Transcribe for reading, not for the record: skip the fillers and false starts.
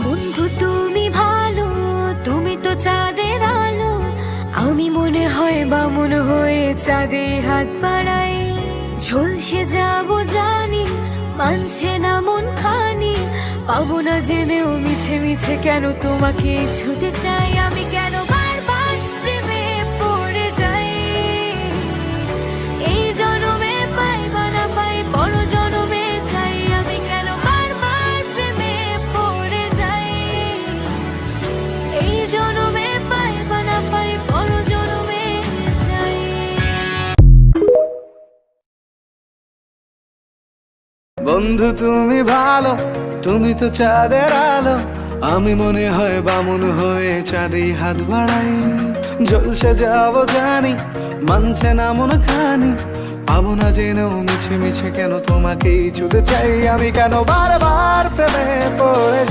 বন্ধু তুমি ভালো, তুমি তো চাঁদের আলো। আমি মনে হয় বামুন হয়ে চাঁদে হাত বাড়াই। ঝলসে যাব জানি, মানছে না মন খানি। পাবো না জেনেও মিছে মিছে কেন তোমাকে ছুতে চাই। আমি কেন বারবার প্রেমে পড়ে যাই। এই জনমে পাই বা না পাই, বড় জনমে চাই। আমি কেন বারবার প্রেমে পড়ে যাই। এই জনমে পাই বা না পাই, বড় জনমে চাই। বন্ধু তুমি ভালো, তুমি তো চাঁদের আলো। আমি মনে হয় বামুন হয়ে চাঁদে হাত বাড়াই। জলসে যাব জানি, মানছে না মন খানি। পাবো না জেনেও মিছে মিছে কেন তোমাকেই ছুতে চাই। আমি কেন বারবার প্রেমে পড়ে যাই।